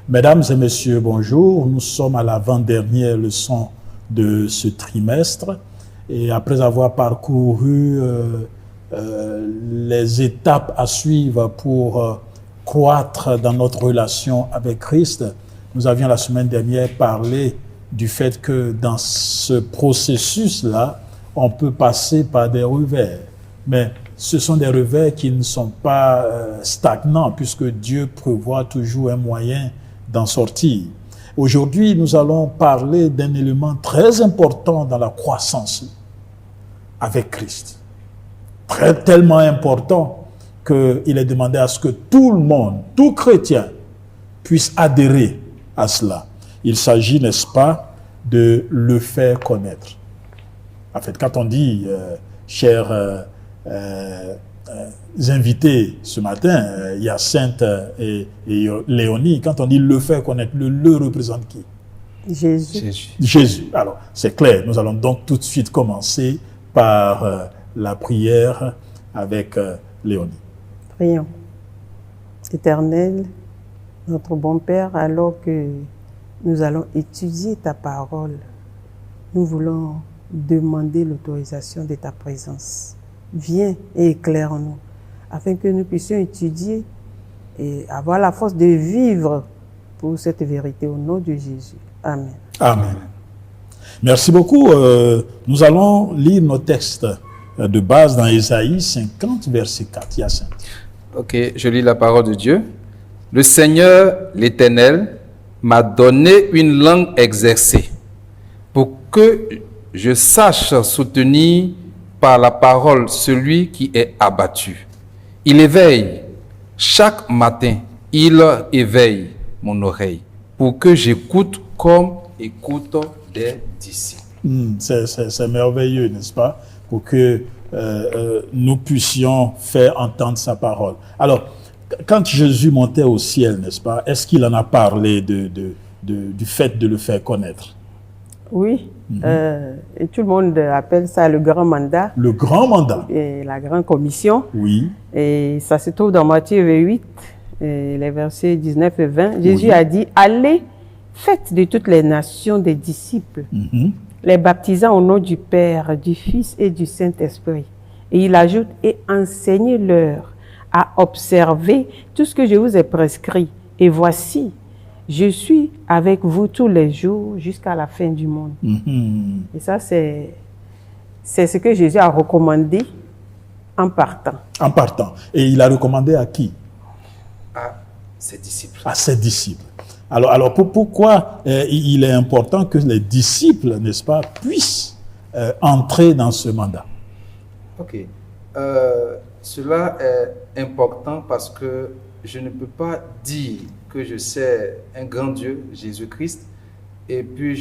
Mesdames et messieurs, bonjour. Nous sommes à l'avant-dernière leçon de ce trimestre et après avoir parcouru les étapes à suivre pour croître dans notre relation avec Christ, nous avions la semaine dernière parlé du fait que dans ce processus-là, on peut passer par des revers. Mais ce sont des revers qui ne sont pas stagnants puisque Dieu prévoit toujours un moyen d'en sortir. Aujourd'hui, nous allons parler d'un élément très important dans la croissance avec Christ. Tellement important qu'il est demandé à ce que tout le monde, tout chrétien, puisse adhérer à cela. Il s'agit, n'est-ce pas, de le faire connaître. En fait, quand on dit, chers invités ce matin, Hyacinthe et Léonie, quand on dit le faire connaître, le représente qui? Jésus. Alors, c'est clair. Nous allons donc tout de suite commencer par la prière avec Léonie. Prions. Éternel, notre bon Père, alors que nous allons étudier ta parole, nous voulons demander l'autorisation de ta présence. Viens et éclaire-nous, afin que nous puissions étudier et avoir la force de vivre pour cette vérité au nom de Jésus. Amen. Amen. Merci beaucoup. Nous allons lire nos textes de base dans Ésaïe 50, verset 4. Hyacinthe. Ok, je lis la parole de Dieu. Le Seigneur, l'Éternel, m'a donné une langue exercée pour que je sache soutenir par la parole celui qui est abattu. Il éveille, chaque matin, il éveille mon oreille pour que j'écoute comme écoute des disciples. C'est merveilleux, n'est-ce pas? Pour que nous puissions faire entendre sa parole. Alors, quand Jésus montait au ciel, n'est-ce pas, est-ce qu'il en a parlé du fait de le faire connaître? Oui, et tout le monde appelle ça le grand mandat. Le grand mandat. Et la grande commission. Oui. Et ça se trouve dans Matthieu 8, les versets 19 et 20. Jésus a dit, allez, faites de toutes les nations des disciples, les baptisant au nom du Père, du Fils et du Saint-Esprit. Et il ajoute, et enseignez-leur à observer tout ce que je vous ai prescrit. Et voici, je suis avec vous tous les jours jusqu'à la fin du monde. Et ça, c'est ce que Jésus a recommandé en partant. En partant. Et il a recommandé à qui? À ses disciples. À ses disciples. Alors pourquoi il est important que les disciples, n'est-ce pas, puissent entrer dans ce mandat? Ok. Cela est important parce que je ne peux pas dire que je sais un grand Dieu, Jésus-Christ, et puis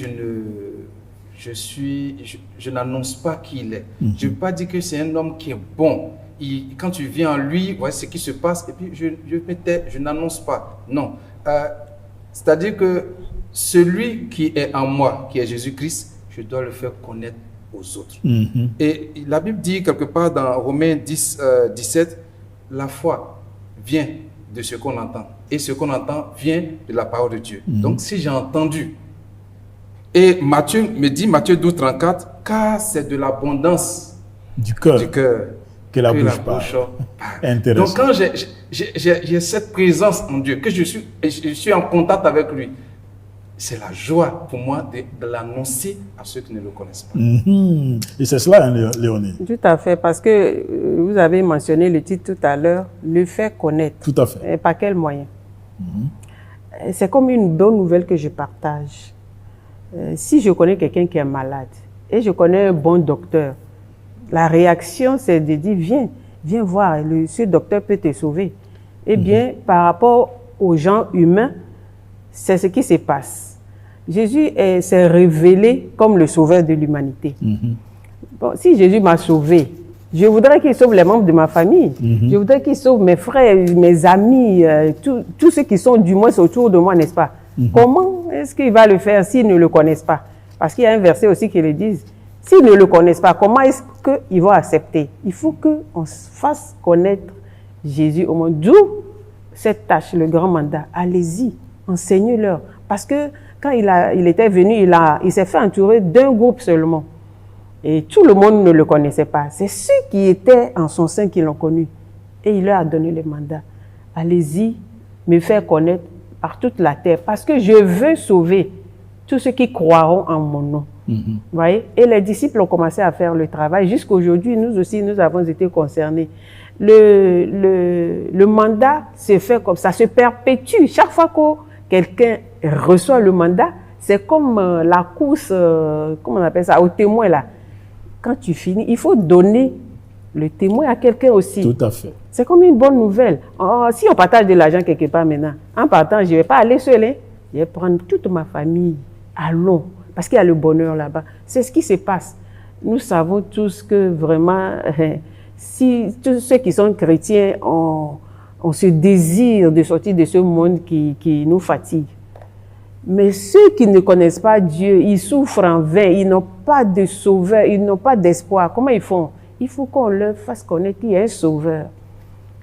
je n'annonce pas qui il est. Je ne peux pas dire que c'est un homme qui est bon. Quand tu viens en lui, voici ce qui se passe, et puis je n'annonce pas. Non. C'est-à-dire que celui qui est en moi, qui est Jésus-Christ, je dois le faire connaître aux autres. Et la Bible dit quelque part dans Romains 10, 17, la foi vient de ce qu'on entend. Et ce qu'on entend vient de la parole de Dieu. Donc si j'ai entendu, et Matthieu me dit, Matthieu 12, 34, car c'est de l'abondance du cœur que la bouche parle. Intéressant. Donc quand j'ai cette présence en Dieu, que je suis en contact avec lui, c'est la joie pour moi de l'annoncer à ceux qui ne le connaissent pas. Et c'est cela, hein, Léonie? Tout à fait, parce que vous avez mentionné le titre tout à l'heure, le faire connaître. Tout à fait. Et par quel moyen? C'est comme une bonne nouvelle que je partage. Si je connais quelqu'un qui est malade et je connais un bon docteur, la réaction c'est de dire viens voir, ce docteur peut te sauver. Eh bien, par rapport aux gens humains, c'est ce qui se passe. Jésus s'est révélé comme le sauveur de l'humanité. Bon, si Jésus m'a sauvé, je voudrais qu'il sauve les membres de ma famille. Je voudrais qu'il sauve mes frères, mes amis, tous ceux qui sont du moins autour de moi, n'est-ce pas? Comment est-ce qu'il va le faire s'ils ne le connaissent pas? Parce qu'il y a un verset aussi qui le dit. S'ils ne le connaissent pas, comment est-ce qu'ils vont accepter? Il faut qu'on fasse connaître Jésus au monde. D'où cette tâche, le grand mandat. Allez-y, Enseignez-leur. Parce que quand il était venu, il s'est fait entourer d'un groupe seulement. Et tout le monde ne le connaissait pas. C'est ceux qui étaient en son sein qui l'ont connu. Et il leur a donné le mandat. Allez-y, me faire connaître par toute la terre. Parce que je veux sauver tous ceux qui croiront en mon nom. Vous voyez? Et les disciples ont commencé à faire le travail. Jusqu'à aujourd'hui, nous aussi, nous avons été concernés. Le mandat se fait comme ça, se perpétue. Chaque fois que quelqu'un reçoit le mandat, c'est comme la course, comment on appelle ça, au témoin là. Quand tu finis, il faut donner le témoin à quelqu'un aussi. Tout à fait. C'est comme une bonne nouvelle. Oh, si on partage de l'argent quelque part maintenant, en partant, je ne vais pas aller seul. Hein. Je vais prendre toute ma famille. Allons. Parce qu'il y a le bonheur là-bas. C'est ce qui se passe. Nous savons tous que vraiment, si tous ceux qui sont chrétiens ont ce désir de sortir de ce monde qui nous fatigue. Mais ceux qui ne connaissent pas Dieu, ils souffrent en vain, ils n'ont pas de sauveur, ils n'ont pas d'espoir. Comment ils font? Il faut qu'on leur fasse connaître qu'il y a un sauveur.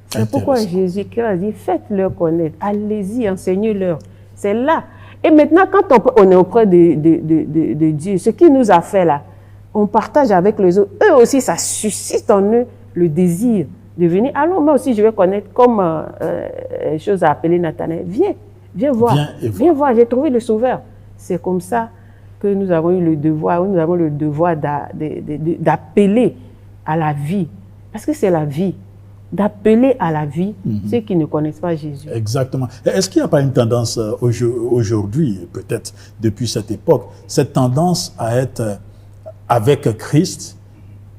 C'est pourquoi Jésus-Christ a dit, faites-leur connaître, allez-y, enseignez-leur. C'est là. Et maintenant, quand on est auprès de Dieu, ce qu'il nous a fait là, on partage avec les autres. Eux aussi, ça suscite en eux le désir de venir. Alors moi aussi, je vais connaître comme chose à appeler Nathanaël. Viens voir. Viens voir, j'ai trouvé le sauveur. C'est comme ça que nous avons eu le devoir, d'appeler à la vie. Parce que c'est la vie. D'appeler à la vie ceux qui ne connaissent pas Jésus. Exactement. Est-ce qu'il n'y a pas une tendance aujourd'hui, peut-être depuis cette époque, cette tendance à être avec Christ,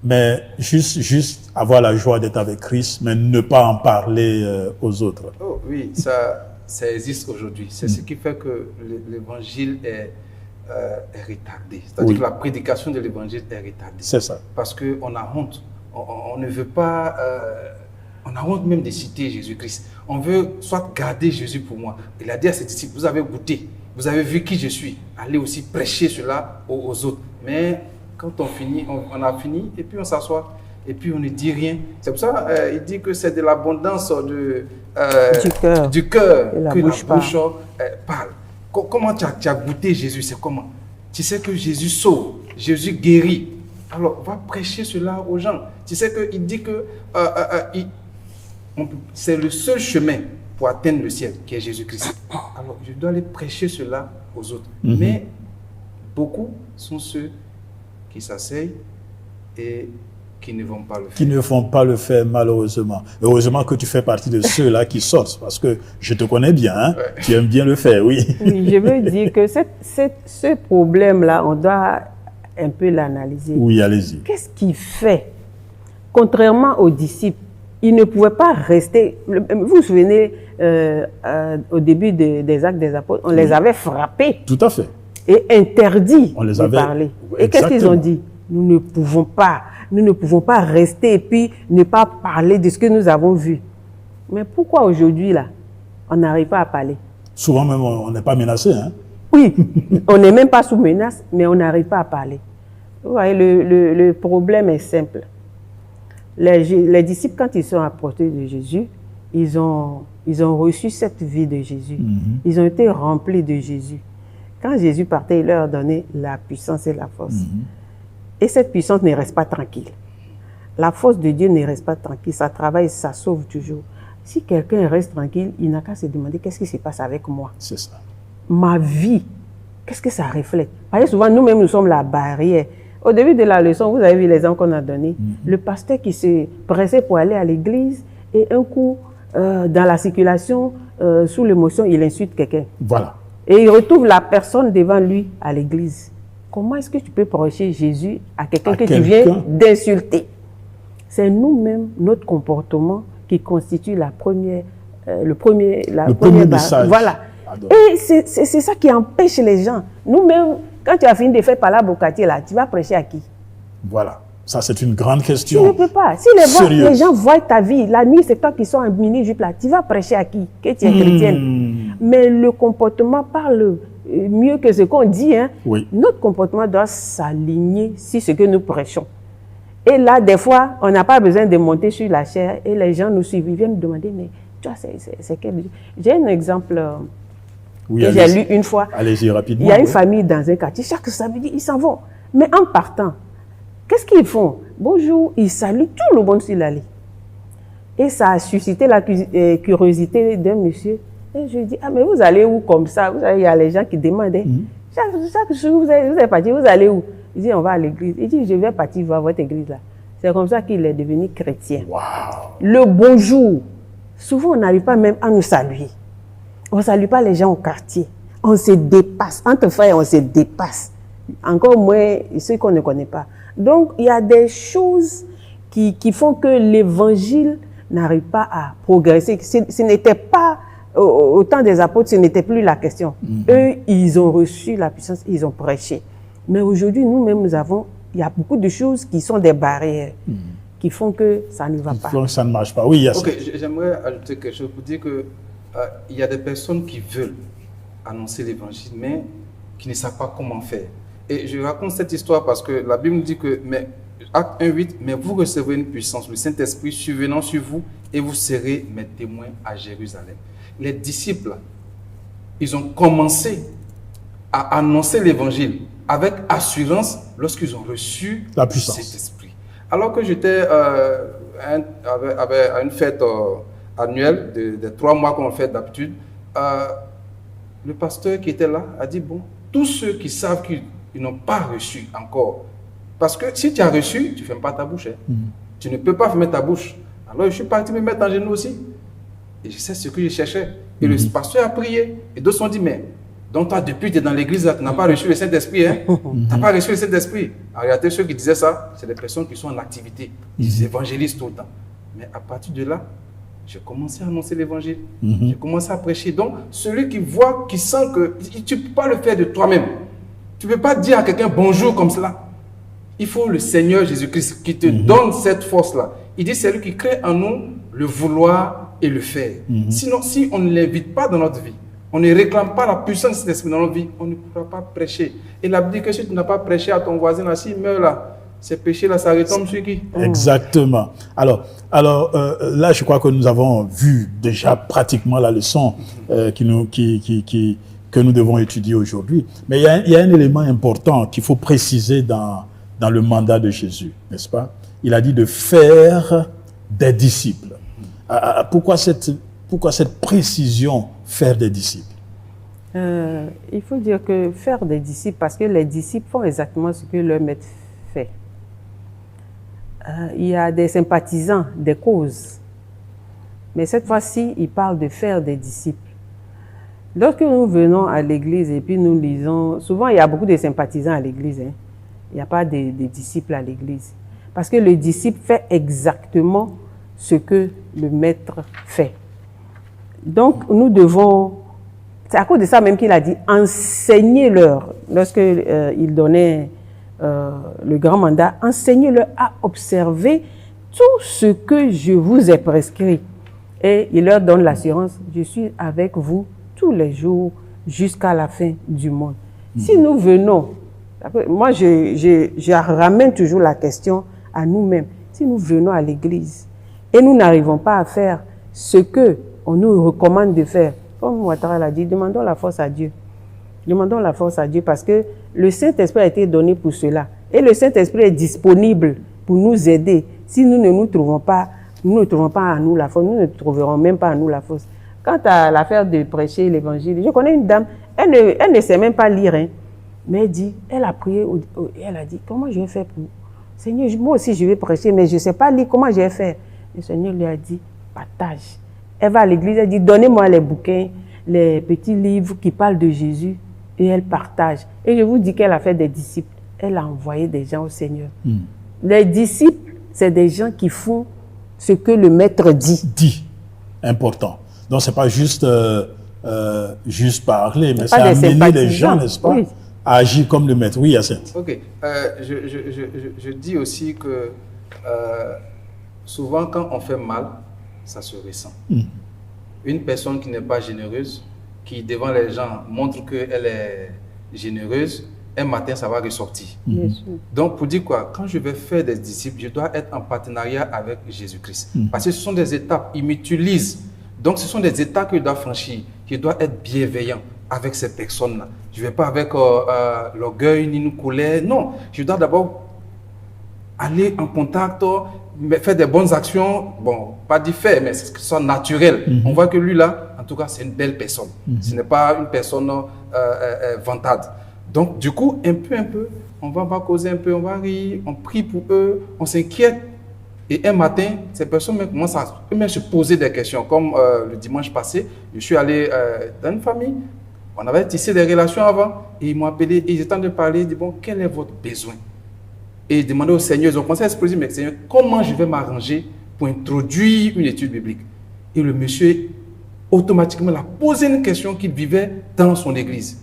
mais juste avoir la joie d'être avec Christ, mais ne pas en parler aux autres? Oh oui, ça existe aujourd'hui. C'est ce qui fait que l'évangile est retardé. C'est-à-dire que la prédication de l'évangile est retardée. C'est ça. Parce qu'on a honte. On ne veut pas... on a honte même de citer Jésus-Christ. On veut soit garder Jésus pour moi. Il a dit à ses disciples, vous avez goûté, vous avez vu qui je suis. Allez aussi prêcher cela aux autres. Mais quand on finit, on a fini et puis on s'assoit. Et puis on ne dit rien. C'est pour ça il dit que c'est de l'abondance du cœur que la bouche parle. Comment tu as goûté Jésus? C'est comment? Tu sais que Jésus sauve, Jésus guérit. Alors va prêcher cela aux gens. Tu sais qu'il dit que c'est le seul chemin pour atteindre le ciel, qui est Jésus-Christ. Alors je dois aller prêcher cela aux autres. Mais beaucoup sont ceux qui s'asseyent et qui ne vont pas le faire. Qui ne vont pas le faire, malheureusement. Heureusement que tu fais partie de ceux-là qui sortent, parce que je te connais bien, hein? Ouais. Tu aimes bien le faire, oui. Oui, je veux dire que ce problème-là, on doit un peu l'analyser. Oui, allez-y. Qu'est-ce qui fait? Contrairement aux disciples, ils ne pouvaient pas rester... Vous vous souvenez, au début des Actes des Apôtres, on les avait frappés. Tout à fait. Et interdits de parler. Et qu'est-ce qu'ils ont dit? Nous ne pouvons pas rester et puis ne pas parler de ce que nous avons vu. Mais pourquoi aujourd'hui, là, on n'arrive pas à parler? Souvent même, on n'est pas menacé, hein? Oui, on n'est même pas sous menace, mais on n'arrive pas à parler. Vous voyez, le problème est simple. Les disciples, quand ils sont approchés de Jésus, ils ont reçu cette vie de Jésus. Ils ont été remplis de Jésus. Quand Jésus partait, il leur donnait la puissance et la force. Et cette puissance ne reste pas tranquille. La force de Dieu ne reste pas tranquille. Ça travaille, ça sauve toujours. Si quelqu'un reste tranquille, il n'a qu'à se demander qu'est-ce qui se passe avec moi. C'est ça. Ma vie, qu'est-ce que ça reflète? Parce que souvent, nous-mêmes, nous sommes la barrière. Au début de la leçon, vous avez vu les exemples qu'on a donnés. Le pasteur qui se pressait pour aller à l'église et un coup, dans la circulation, sous l'émotion, il insulte quelqu'un. Voilà. Et il retrouve la personne devant lui à l'église. Comment est-ce que tu peux prêcher Jésus à quelqu'un que tu viens d'insulter? C'est nous-mêmes, notre comportement, qui constitue le premier message. Voilà. Et c'est ça qui empêche les gens. Nous-mêmes, quand tu as fini de faire palabre au quartier, là, tu vas prêcher à qui? Voilà. Ça, c'est une grande question. Tu ne peux pas. Si les gens voient ta vie, la nuit, c'est toi qui sont en mini-jupe là, tu vas prêcher à qui? Que tu es chrétienne. Mais le comportement parle mieux que ce qu'on dit. Hein. Oui. Notre comportement doit s'aligner sur ce que nous prêchons. Et là, des fois, on n'a pas besoin de monter sur la chair et les gens nous suivent. Ils viennent nous demander, mais tu vois, c'est quel... J'ai un exemple Oui, que j'ai lu une fois. Allez-y rapidement. Il y a une famille dans un quartier, chaque samedi, ils s'en vont. Mais en partant, qu'est-ce qu'ils font? Bonjour, ils saluent tout le monde sur l'allée. Et ça a suscité la curiosité d'un monsieur. Et je lui dis, ah mais vous allez où comme ça? Vous savez, il y a les gens qui demandent. Chaque jour, vous êtes parti, vous allez où? Il dit, on va à l'église. Il dit, je vais partir voir votre église là. C'est comme ça qu'il est devenu chrétien. Wow. Le bonjour, souvent on n'arrive pas même à nous saluer. On ne salue pas les gens au quartier. On se dépasse. Entre frères, on se dépasse. Encore moins ceux qu'on ne connaît pas. Donc, il y a des choses qui font que l'évangile n'arrive pas à progresser. Ce n'était pas, au temps des apôtres, ce n'était plus la question. Eux, ils ont reçu la puissance, ils ont prêché. Mais aujourd'hui, nous-mêmes, il y a beaucoup de choses qui sont des barrières, qui font que ça ne va pas. Donc, ça ne marche pas. Oui, Yassine. Ok, j'aimerais ajouter quelque chose pour dire que il y a des personnes qui veulent annoncer l'évangile, mais qui ne savent pas comment faire. Et je raconte cette histoire parce que la Bible nous dit que, Acte 1:8, mais vous recevrez une puissance, le Saint-Esprit survenant sur vous, et vous serez mes témoins à Jérusalem. Les disciples, ils ont commencé à annoncer l'évangile avec assurance lorsqu'ils ont reçu la puissance. Le Saint-Esprit. Alors que j'étais à une fête annuelle de 3 mois qu'on fait d'habitude, le pasteur qui était là a dit, bon, tous ceux qui savent qu'ils n'ont pas reçu encore, parce que si tu as reçu, tu ne fermes pas ta bouche. Tu ne peux pas fermer ta bouche. Alors je suis parti me mettre en genoux aussi. Et je sais ce que je cherchais. Et le pasteur a prié. Et d'autres ont dit, mais donc toi, depuis que tu es dans l'église, tu n'as pas reçu le Saint-Esprit. Hein? Tu n'as pas reçu le Saint-Esprit. En réalité, ceux qui disaient ça, c'est des personnes qui sont en activité. Ils évangélisent tout le temps. Mais à partir de là, j'ai commencé à annoncer l'évangile. J'ai commencé à prêcher. Donc, celui qui voit, qui sent que tu ne peux pas le faire de toi-même. Tu ne peux pas dire à quelqu'un bonjour comme cela. Il faut le Seigneur Jésus-Christ qui te donne cette force-là. Il dit, c'est lui qui crée en nous le vouloir et le faire. Sinon, si on ne l'invite pas dans notre vie, on ne réclame pas la puissance de cet esprit dans notre vie, on ne pourra pas prêcher. Et la Bible dit que si tu n'as pas prêché à ton voisin, là, s'il meurt là, ces péchés-là, ça retombe sur qui? Exactement. Alors là, je crois que nous avons vu déjà pratiquement la leçon que nous devons étudier aujourd'hui. Mais il y a un élément important qu'il faut préciser dans le mandat de Jésus, n'est-ce pas? Il a dit de faire des disciples. Pourquoi cette précision, faire des disciples? Il faut dire que faire des disciples, parce que les disciples font exactement ce que leur maître fait. Il y a des sympathisants, des causes. Mais cette fois-ci, il parle de faire des disciples. Lorsque nous venons à l'église et puis nous lisons, souvent il y a beaucoup de sympathisants à l'église. Hein. Il n'y a pas de disciples à l'église. Parce que le disciple fait exactement ce que le maître fait. Donc nous devons, c'est à cause de ça même qu'il a dit, enseignez-leur, lorsque il donnait le grand mandat, enseignez-leur à observer tout ce que je vous ai prescrit. Et il leur donne l'assurance, je suis avec vous tous les jours jusqu'à la fin du monde. Si nous venons, moi je ramène toujours la question à nous-mêmes, si nous venons à l'église et nous n'arrivons pas à faire ce que on nous recommande de faire, comme Ouattara l'a dit, demandons la force à Dieu. Demandons la force à Dieu parce que le Saint-Esprit a été donné pour cela. Et le Saint-Esprit est disponible pour nous aider. Si nous ne trouvons pas à nous la force, nous ne trouverons même pas à nous la force. Quant à l'affaire de prêcher l'évangile, je connais une dame, elle ne sait même pas lire, hein, mais elle a prié, elle a dit, comment je vais faire pour... Seigneur, moi aussi je vais prêcher, mais je ne sais pas lire, comment je vais faire? Le Seigneur lui a dit, partage. Elle va à l'église, elle dit, donnez-moi les bouquins, les petits livres qui parlent de Jésus, et elle partage. Et je vous dis qu'elle a fait des disciples. Elle a envoyé des gens au Seigneur. Les disciples, c'est des gens qui font ce que le maître dit. Dit. Important. Donc, ce n'est pas juste parler, mais c'est amener les gens, n'est-ce pas, oui, à agir comme le maître. Oui, Yassine. Ok. Je dis aussi que souvent, quand on fait mal, ça se ressent. Une personne qui n'est pas généreuse, qui devant les gens montre qu'elle est généreuse, un matin, ça va ressortir. Donc, pour dire quoi? Quand je vais faire des disciples, je dois être en partenariat avec Jésus-Christ. Parce que ce sont des étapes, il m'utilise. Donc, ce sont des étapes que je dois franchir. Je dois être bienveillant. avec ces personnes-là. Je ne vais pas avec l'orgueil ni une colère. Non, je dois d'abord aller en contact, faire des bonnes actions. Bon, pas d'y faire, mais c'est que ce soit naturel. On voit que lui, là, en tout cas, c'est une belle personne. Ce n'est pas une personne vantade. Donc, du coup, un peu, on va causer un peu, on va rire, on prie pour eux, on s'inquiète. Et un matin, ces personnes commencent à se poser des questions. Comme le dimanche passé, je suis allé dans une famille, on avait tissé des relations avant, et ils m'ont appelé, et ils étaient en train de parler, ils disent, bon, quel est votre besoin? Et ils demandaient au Seigneur, ils ont commencé à se poser, mais Seigneur, comment je vais m'arranger pour introduire une étude biblique? Et le monsieur, automatiquement, a posé une question qu'il vivait dans son église.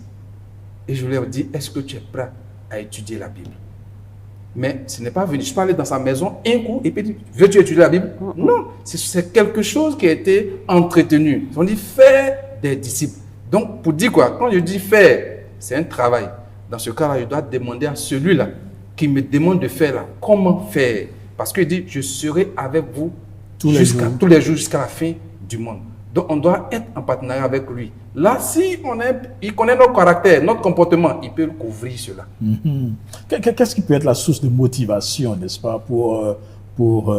Et je lui ai dit, est-ce que tu es prêt à étudier la Bible? Mais ce n'est pas venu. Je suis allé dans sa maison un coup et puis il dit, veux-tu étudier la Bible? Non, c'est quelque chose qui a été entretenu. On dit faire des disciples. Donc, pour dire quoi? Quand je dis faire, c'est un travail. Dans ce cas-là, je dois demander à celui-là qui me demande de faire là, comment faire? Parce qu'il dit, je serai avec vous tous les jours jusqu'à la fin du monde. Donc, on doit être en partenariat avec lui. Là, si il connaît notre caractère, notre comportement, il peut couvrir cela. Qu'est-ce qui peut être la source de motivation, n'est-ce pas, pour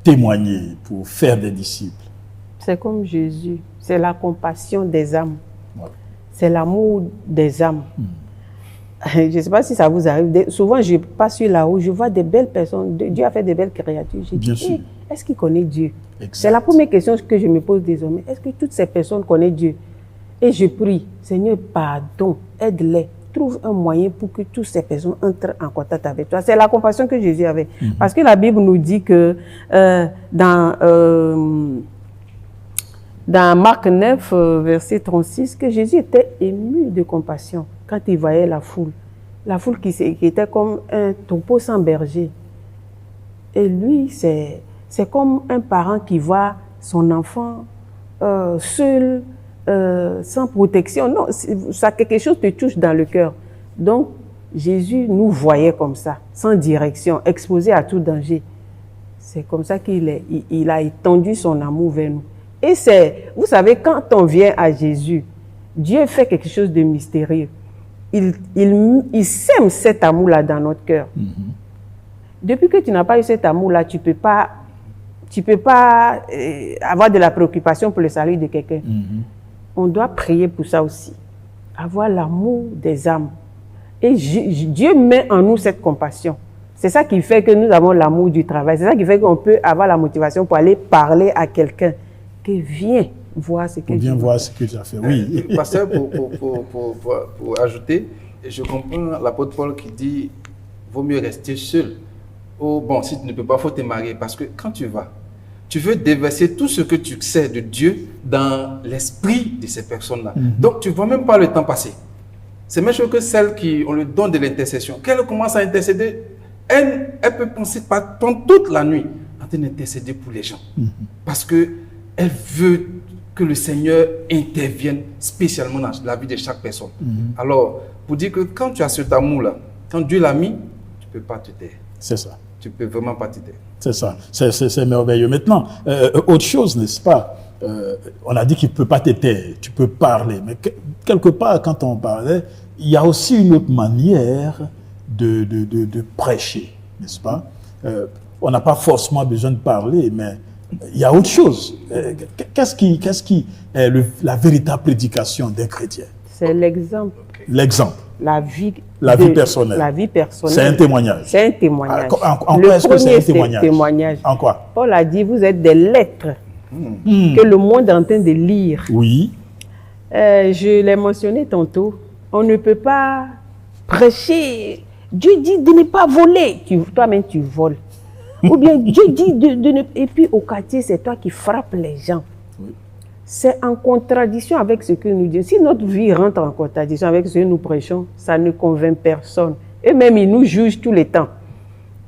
témoigner, pour faire des disciples? C'est comme Jésus, c'est la compassion des âmes. Ouais. C'est l'amour des âmes. Je ne sais pas si ça vous arrive. Souvent, je passe sur là-haut, je vois des belles personnes. Dieu a fait des belles créatures. Je dis, hey, est-ce qu'il connaît Dieu? C'est la première question que je me pose désormais. Est-ce que toutes ces personnes connaissent Dieu? Et je prie, Seigneur, pardon, aide-les. Trouve un moyen pour que toutes ces personnes entrent en contact avec toi. C'est la compassion que Jésus avait. Parce que la Bible nous dit que dans Marc 9, verset 36, que Jésus était ému de compassion quand il voyait la foule. La foule qui était comme un troupeau sans berger. Et lui, c'est comme un parent qui voit son enfant seul, sans protection. Non, ça, quelque chose te touche dans le cœur. Donc, Jésus nous voyait comme ça, sans direction, exposé à tout danger. C'est comme ça qu'il a étendu son amour vers nous. Et vous savez, quand on vient à Jésus, Dieu fait quelque chose de mystérieux. Il sème cet amour-là dans notre cœur. Depuis que tu n'as pas eu cet amour-là, tu peux pas avoir de la préoccupation pour le salut de quelqu'un. On doit prier pour ça aussi. Avoir l'amour des âmes. Et Dieu met en nous cette compassion. C'est ça qui fait que nous avons l'amour du travail. C'est ça qui fait qu'on peut avoir la motivation pour aller parler à quelqu'un. Que viens voir ce que tu as fait. Oui. Pasteur, pour ajouter, je comprends l'apôtre Paul qui dit vaut mieux rester seul. Oh, bon, si tu ne peux pas, il faut te marier. Parce que quand tu vas, tu veux déverser tout ce que tu sais de Dieu dans l'esprit de ces personnes-là. Donc, tu ne vois même pas le temps passer. C'est même chose que celles qui ont le don de l'intercession. Quand elle commence à intercéder, elle peut penser pendant toute la nuit en train d'intercéder pour les gens. Parce qu'elle veut que le Seigneur intervienne spécialement dans la vie de chaque personne. Alors, pour dire que quand tu as cet amour-là, quand Dieu l'a mis, tu ne peux pas te taire. C'est ça. Tu ne peux vraiment pas te taire. C'est ça. C'est merveilleux. Maintenant, autre chose, n'est-ce pas? On a dit qu'il ne peut pas te taire, tu peux parler. Mais quelque part, quand on parlait, il y a aussi une autre manière de prêcher, n'est-ce pas? On n'a pas forcément besoin de parler, mais il y a autre chose. Qu'est-ce qui est la véritable prédication des chrétiens? C'est l'exemple. L'exemple. La vie personnelle. La vie personnelle. C'est un témoignage. C'est un témoignage. En quoi est-ce que c'est un témoignage? En quoi? Paul a dit, vous êtes des lettres que le monde est en train de lire. Oui. Je l'ai mentionné tantôt. On ne peut pas prêcher. Dieu dit de ne pas voler. Toi-même, tu voles. Ou bien Dieu dit de ne... Et puis au quartier, c'est toi qui frappes les gens. Oui. C'est en contradiction avec ce que nous disons. Si notre vie rentre en contradiction avec ce que nous prêchons, ça ne convainc personne. Et même, ils nous jugent tout le temps.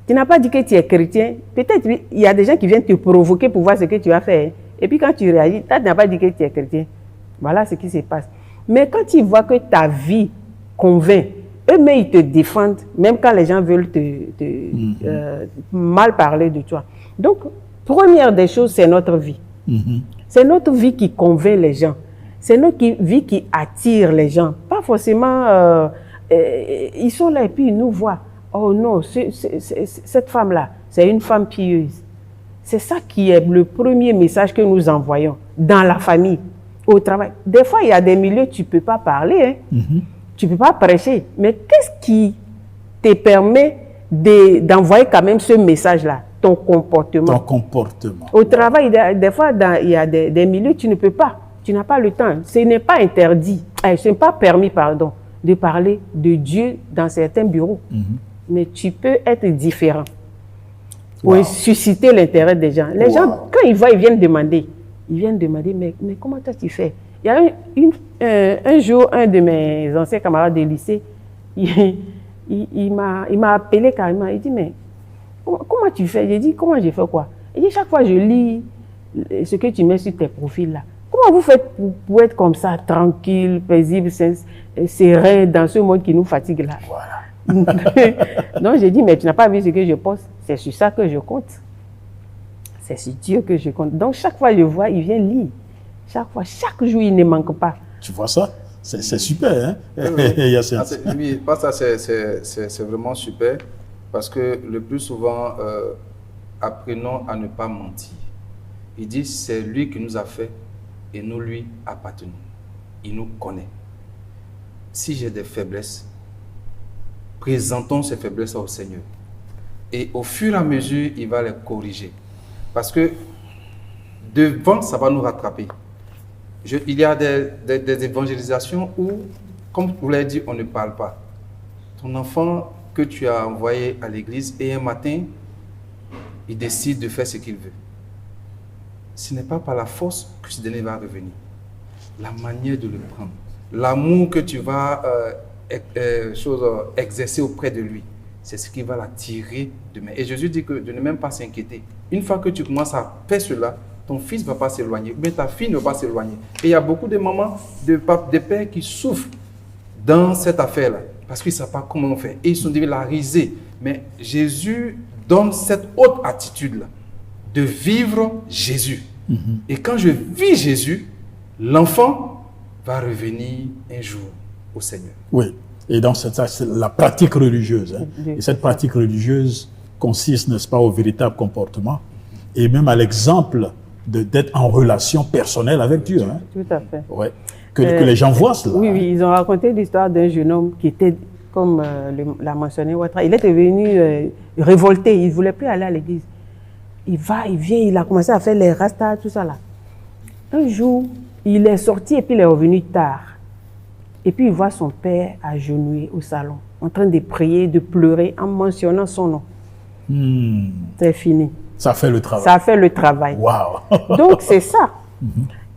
Tu n'as pas dit que tu es chrétien. Peut-être il y a des gens qui viennent te provoquer pour voir ce que tu as fait. Et puis quand tu réagis, tu n'as pas dit que tu es chrétien. Voilà ce qui se passe. Mais quand ils voient que ta vie convainc, eux-mêmes, ils te défendent, même quand les gens veulent mal parler de toi. Donc, première des choses, c'est notre vie. C'est notre vie qui convainc les gens. C'est notre vie qui attire les gens. Pas forcément, ils sont là et puis ils nous voient. Oh non, cette femme-là, c'est une femme pieuse. C'est ça qui est le premier message que nous envoyons dans la famille, au travail. Des fois, il y a des milieux, tu ne peux pas parler, hein. Tu ne peux pas prêcher. Mais qu'est-ce qui te permet d'envoyer quand même ce message-là? Ton comportement. Ton comportement. Au travail, des fois, il y a des milieux, tu ne peux pas. Tu n'as pas le temps. Ce n'est pas interdit. Ce n'est pas permis, pardon, de parler de Dieu dans certains bureaux. Mais tu peux être différent pour susciter l'intérêt des gens. Les gens, quand ils voient, ils viennent demander. Mais comment tu fais? Il y a un jour, un de mes anciens camarades de lycée, il m'a appelé carrément. Il dit, mais comment tu fais? J'ai dit, comment j'ai fait quoi? Il dit, chaque fois je lis ce que tu mets sur tes profils là. Comment vous faites pour être comme ça, tranquille, paisible, serein, dans ce monde qui nous fatigue là? Donc j'ai dit, mais tu n'as pas vu ce que je poste? C'est sur ça que je compte. C'est sur Dieu que je compte. Donc chaque fois je vois, il vient lire. Chaque jour, il ne manque pas. Tu vois ça? C'est super, hein? Oui, ça c'est vraiment super. Parce que le plus souvent, apprenons à ne pas mentir. Il dit, c'est lui qui nous a fait et nous lui appartenons. Il nous connaît. Si j'ai des faiblesses, présentons ces faiblesses au Seigneur. Et au fur et à mesure, il va les corriger. Parce que devant, ça va nous rattraper. Il y a des évangélisations où, comme vous l'avez dit, on ne parle pas. Ton enfant que tu as envoyé à l'église et un matin, il décide de faire ce qu'il veut. Ce n'est pas par la force que ce dernier va revenir. La manière de le prendre, l'amour que tu vas exercer auprès de lui, c'est ce qui va l'attirer demain. Et Jésus dit que de ne même pas s'inquiéter. Une fois que tu commences à faire cela, ton fils ne va pas s'éloigner, mais ta fille ne va pas s'éloigner. Et il y a beaucoup de mamans, de pères qui souffrent dans cette affaire-là, parce qu'ils ne savent pas comment on fait. Et ils sont devenus la risée. Mais Jésus donne cette haute attitude-là, de vivre Jésus. Et quand je vis Jésus, l'enfant va revenir un jour au Seigneur. Oui, et donc c'est la pratique religieuse. Hein. Et cette pratique religieuse consiste, n'est-ce pas, au véritable comportement et même à l'exemple d'être en relation personnelle avec Dieu. Hein. Tout à fait. Ouais. Que les gens voient cela. Oui, ils ont raconté l'histoire d'un jeune homme qui était, comme l'a mentionné Ouattara, il était venu révolté, il ne voulait plus aller à l'église. Il va, il vient, il a commencé à faire les rastas, tout ça là. Un jour, il est sorti et puis il est revenu tard. Et puis il voit son père agenouillé au salon, en train de prier, de pleurer, en mentionnant son nom. C'est fini. Ça fait le travail. Ça fait le travail. Wow. Donc c'est ça.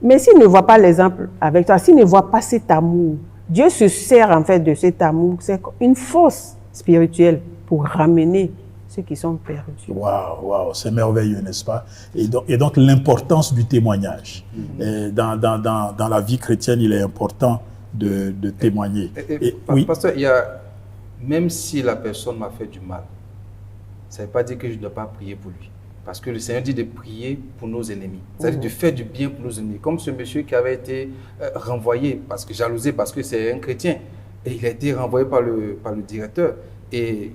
Mais s'il ne voit pas l'exemple avec toi, s'il ne voit pas cet amour, Dieu se sert en fait de cet amour. C'est une force spirituelle pour ramener ceux qui sont perdus. Waouh, c'est merveilleux, n'est-ce pas? Et donc l'importance du témoignage. Dans la vie chrétienne, il est important de témoigner. Oui. Pasteur, même si la personne m'a fait du mal, ça ne veut pas dire que je ne dois pas prier pour lui. Parce que le Seigneur dit de prier pour nos ennemis. C'est-à-dire de faire du bien pour nos ennemis. Comme ce monsieur qui avait été renvoyé, jalousé parce que c'est un chrétien. Et il a été renvoyé par le directeur. Et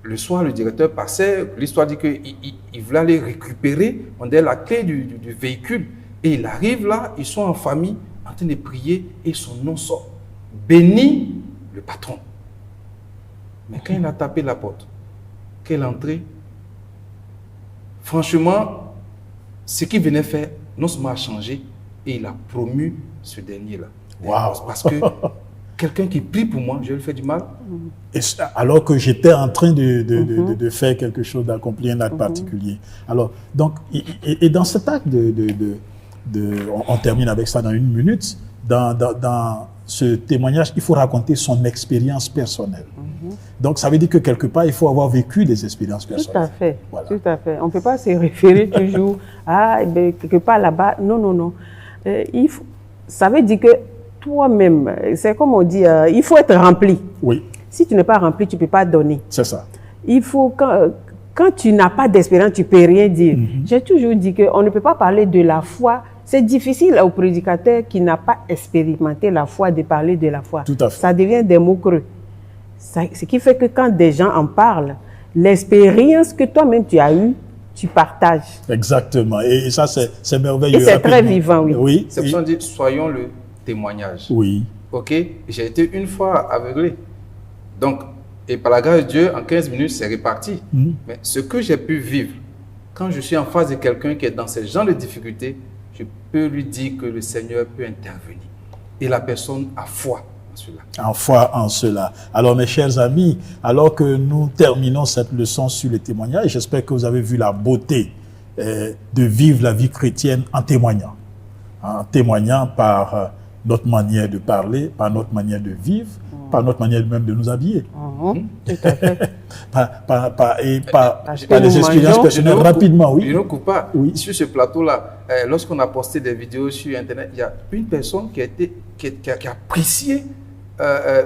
le soir, le directeur passait. L'histoire dit qu'il voulait aller récupérer. On a la clé du véhicule. Et il arrive là, ils sont en famille, en train de prier. Et son nom sort. Béni le patron. Mais quand il a tapé la porte, qu'elle est entrée, franchement, ce qu'il venait faire, non seulement a changé, et il a promu ce dernier-là. Wow. Parce que quelqu'un qui prie pour moi, je lui fais du mal. Et alors que j'étais en train de faire quelque chose, d'accomplir un acte particulier. Alors, donc, et dans cet acte on termine avec ça dans une minute, dans ce témoignage, il faut raconter son expérience personnelle. Donc, ça veut dire que quelque part, il faut avoir vécu des expériences personnelles. Tout à fait. Voilà. Tout à fait. On ne peut pas se référer toujours à quelque part là-bas. Non. Ça veut dire que toi-même, c'est comme on dit, il faut être rempli. Oui. Si tu n'es pas rempli, tu ne peux pas donner. C'est ça. Il faut, quand tu n'as pas d'expérience, tu ne peux rien dire. J'ai toujours dit qu'on ne peut pas parler de la foi c'est difficile au prédicateur qui n'a pas expérimenté la foi de parler de la foi. Tout à fait. Ça devient des mots creux. Ce qui fait que quand des gens en parlent, l'expérience que toi-même tu as eue, tu partages. Exactement. Et ça, c'est merveilleux. Et c'est très Rapidement. vivant, oui. Oui. C'est pour ça qu'on dit soyons le témoignage. Oui. Ok, j'ai été une fois aveuglé. Donc, et par la grâce de Dieu, en 15 minutes, c'est reparti. Mais ce que j'ai pu vivre, quand je suis en face de quelqu'un qui est dans ce genre de difficultés, je peux lui dire que le Seigneur peut intervenir. Et la personne a foi en cela. En foi en cela. Alors, mes chers amis, alors que nous terminons cette leçon sur le témoignage, j'espère que vous avez vu la beauté de vivre la vie chrétienne en témoignant. En témoignant par notre manière de parler, par notre manière de vivre, par notre manière même de nous habiller. Tout à fait. par les nous expériences mangeons, personnelles, rapidement, oui. Je ne coupe pas. Oui. Sur ce plateau-là, lorsqu'on a posté des vidéos sur Internet, il y a une personne qui a apprécié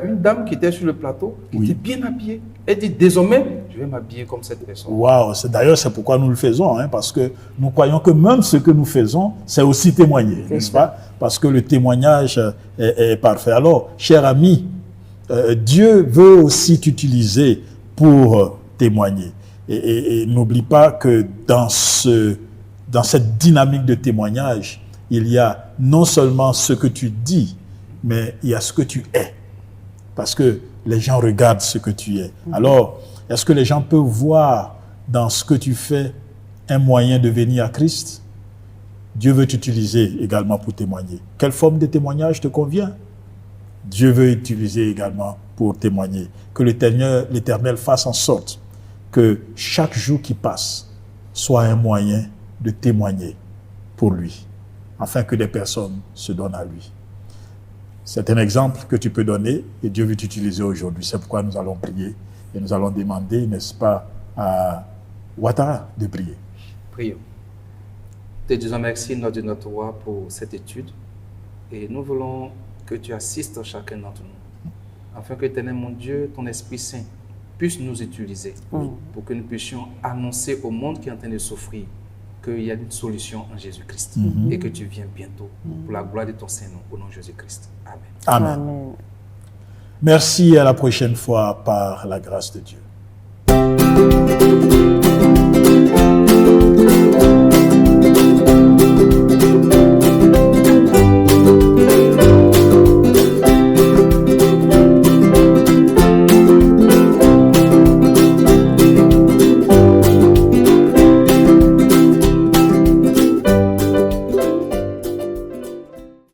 une dame qui était sur le plateau, qui Oui. était bien habillée. Elle dit, désormais, je vais m'habiller comme cette personne. Waouh, d'ailleurs, c'est pourquoi nous le faisons, hein, parce que nous croyons que même ce que nous faisons, c'est aussi témoigner, n'est-ce pas? Parce que le témoignage est parfait. Alors, chers amis, Dieu veut aussi t'utiliser pour témoigner. Et n'oublie pas que dans cette dynamique de témoignage, il y a non seulement ce que tu dis, mais il y a ce que tu es. Parce que les gens regardent ce que tu es. Alors, est-ce que les gens peuvent voir dans ce que tu fais un moyen de venir à Christ? Dieu veut t'utiliser également pour témoigner. Quelle forme de témoignage te convient? Dieu veut utiliser également pour témoigner. Que l'Éternel fasse en sorte que chaque jour qui passe soit un moyen de témoigner pour lui, afin que des personnes se donnent à lui. C'est un exemple que tu peux donner et Dieu veut t'utiliser aujourd'hui. C'est pourquoi nous allons prier et nous allons demander, n'est-ce pas, à Ouattara de prier. Prions. Te disons merci, notre roi, pour cette étude. Et nous voulons que tu assistes chacun d'entre nous, afin que, Éternel mon Dieu, ton Esprit Saint puisse nous utiliser pour que nous puissions annoncer au monde qui est en train de souffrir qu'il y a une solution en Jésus-Christ et que tu viens bientôt pour la gloire de ton Saint-Nom, au nom de Jésus-Christ. Amen. Amen. Amen. Merci, à la prochaine fois par la grâce de Dieu.